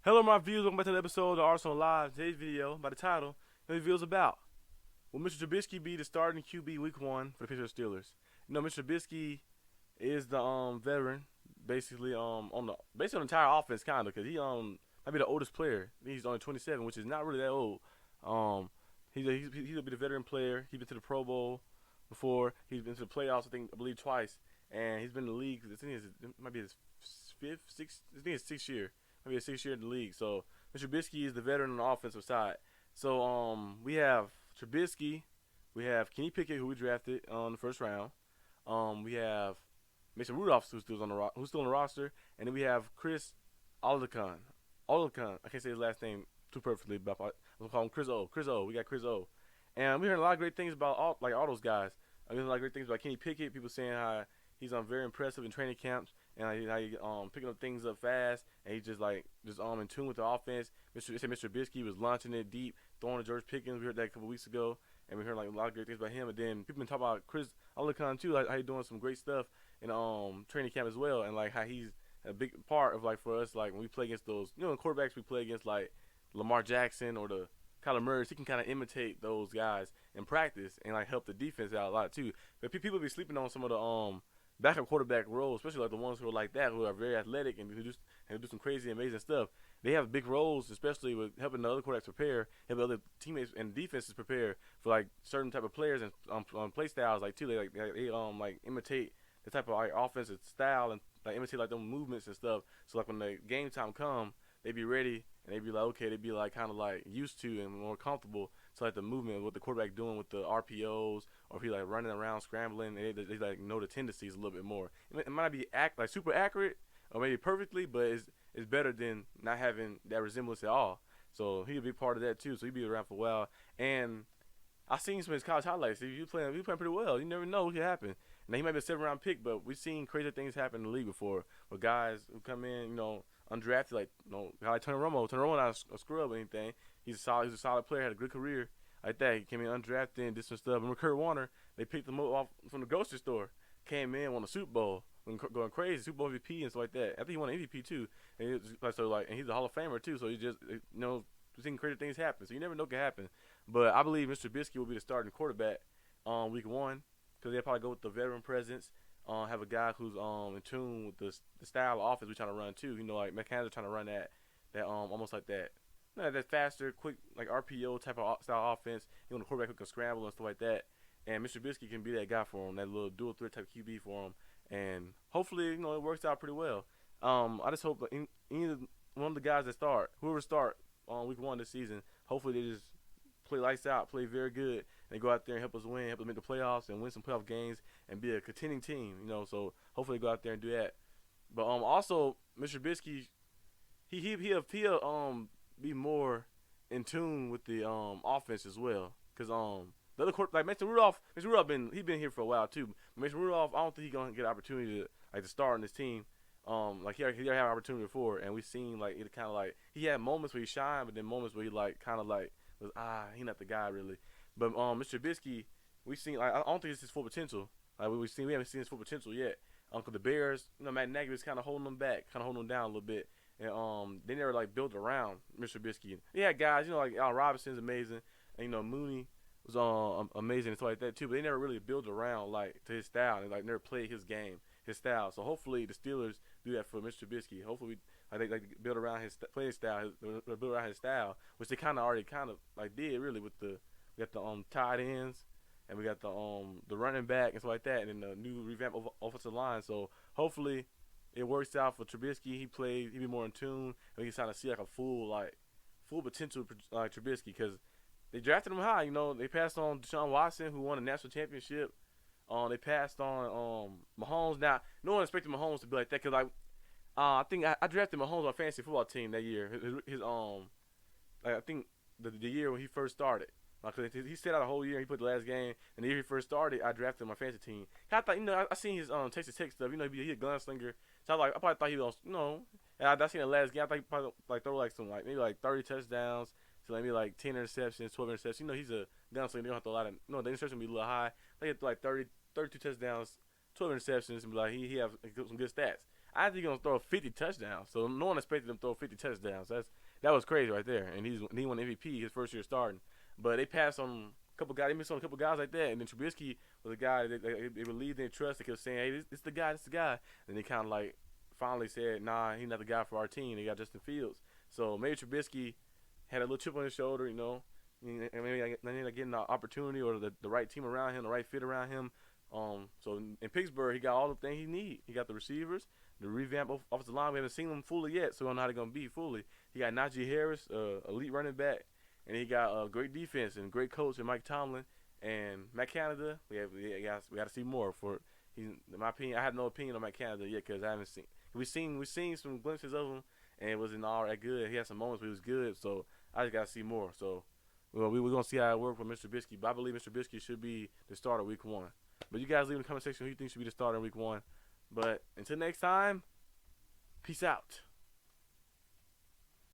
Hello, my viewers. Welcome back to the episode of Arsenal Live. Today's video, by the title, the video is about will Mr. Trubisky be the starting QB Week 1 for the Pittsburgh Steelers? You know, Mr. Trubisky is the veteran, basically on the entire offense, kind of, because he might be the oldest player. He's only 27, which is not really that old. Um, he'll be the veteran player. He's been to the Pro Bowl before. He's been to the playoffs, I believe twice, and he's been in the league. I think it might be his fifth, sixth. I think it's 6th year. Maybe a 6th year in the league. So Mr. Trubisky is the veteran on the offensive side. So we have Trubisky, we have Kenny Pickett, who we drafted on the first round. We have Mason Rudolph, who's still on the roster, and then we have Chris Oladokun. I can't say his last name too perfectly, but I'm call him Chris O. Chris O. We got Chris O. And we heard a lot of great things about all those guys. I mean, a lot of great things about Kenny Pickett. People saying how he's very impressive in training camps and how he picking up things up fast, and he's just in tune with the offense. Mr. Trubisky was launching it deep, throwing to George Pickens. We heard that a couple weeks ago, and we heard a lot of great things about him. And then people been talking about Chris Oladokun too, how he's doing some great stuff in training camp as well, and how he's a big part of for us when we play against those quarterbacks we play against Lamar Jackson or the Kyler Murray. He can kind of imitate those guys in practice and help the defense out a lot too. But people be sleeping on some of the backup quarterback roles, especially the ones who are like that, who are very athletic and who do some crazy, amazing stuff. They have big roles, especially with helping the other quarterbacks prepare, helping other teammates and defenses prepare for certain type of players and play styles. They imitate the type of offensive style and imitate them movements and stuff. So when the game time come, they be ready and they be okay. They be kind of used to and more comfortable. So the movement, what the quarterback doing with the RPOs, or if he running around scrambling, they know the tendencies a little bit more. It might not be super accurate or maybe perfectly, but it's better than not having that resemblance at all. So he'll be part of that too. So he'll be around for a while. And I seen some of his college highlights. If you playing pretty well, you never know what can happen. Now he might be a 7th-round pick, but we've seen crazy things happen in the league before, with guys who come in, undrafted, guy like Tony Romo. Tony Romo not a scrub or anything. He's a solid player, had a good career like that. He came in undrafted and did some stuff. And Kurt Warner, they picked him up from the grocery store. Came in, won a Super Bowl, going crazy, Super Bowl MVP and stuff like that. I think he won an MVP too. And and he's a Hall of Famer too. So he just we've seen crazy things happen. So you never know what can happen. But I believe Mr. Trubisky will be the starting quarterback Week 1, because they'll probably go with the veteran presence. Have a guy who's in tune with the style of offense we're trying to run too. McCann's trying to run that almost like that. That faster, quick, RPO type of style offense. The quarterback who can scramble and stuff like that. And Mr. Trubisky can be that guy for him, that little dual threat type QB for him. And hopefully, it works out pretty well. I just hope either one of the guys that start, whoever start on Week 1 this season, hopefully they just play lights out, play very good, and they go out there and help us win, help us make the playoffs and win some playoff games and be a contending team. So hopefully they go out there and do that. But also, Mr. Trubisky, he'll be more in tune with the offense as well, because the other court, Mason Rudolph, he's been here for a while too. But Mason Rudolph, I don't think he's gonna get an opportunity to start on this team. He already had an opportunity before, and we've seen it kind of he had moments where he shined, but then moments where he was he's not the guy really. But Mr. Trubisky, we've seen I don't think it's his full potential. We haven't seen his full potential yet. Cause the Bears, Matt Nagy was kind of holding them back, kind of holding them down a little bit. And they never built around Mr. Trubisky. They had guys, Al Robinson's amazing, and Mooney was amazing and stuff like that too. But they never really built around to his style and never played his game, his style. So hopefully the Steelers do that for Mr. Trubisky. Hopefully they build around his playing style, build around his style, which they already did really with we got the tight ends. And we got the running back and stuff like that, and then the new revamped offensive line. So hopefully it works out for Trubisky. He be more in tune, and we can see a full potential Trubisky, because they drafted him high. They passed on Deshaun Watson, who won a national championship. They passed on Mahomes. Now no one expected Mahomes to be like that, because I think I drafted Mahomes on a fantasy football team that year. I think the year when he first started. Cause he stayed out a whole year. He put the last game, and the year he first started, I drafted him on my fantasy team. I thought, I seen his Texas Tech stuff. He a gunslinger. So I probably thought he was, And I seen the last game. I thought he probably throw some maybe 30 touchdowns to maybe 10 interceptions, 12 interceptions. He's a gunslinger. They don't have to throw a lot of. The interception be a little high. They get 32 touchdowns, 12 interceptions, and he have some good stats. I think he's gonna throw 50 touchdowns. So no one expected him to throw 50 touchdowns. That was crazy right there. And he won MVP his first year starting. But they passed on a couple guys. They missed on a couple guys like that. And then Trubisky was a guy that they believed in, trust. They kept saying, "Hey, this the guy. This the guy." And they kind of like finally said, "Nah, he's not the guy for our team." They got Justin Fields. So maybe Trubisky had a little chip on his shoulder, you know. And maybe getting the opportunity or the right team around him, the right fit around him. So in Pittsburgh, he got all the things he need. He got the receivers, the revamped offensive line. We haven't seen them fully yet, so we don't know how they're gonna be fully. He got Najee Harris, elite running back, and he got a great defense and great coach in Mike Tomlin and Matt Canada. We got to see more for. In my opinion, I have no opinion on Matt Canada yet because I haven't seen. We've seen some glimpses of him, and it wasn't all that good. He had some moments where he was good, so I just got to see more. So we're gonna see how it works for Mr. Trubisky. But I believe Mr. Trubisky should be the starter week 1. But you guys leave in the comment section who you think should be the starter in week 1. But until next time, peace out.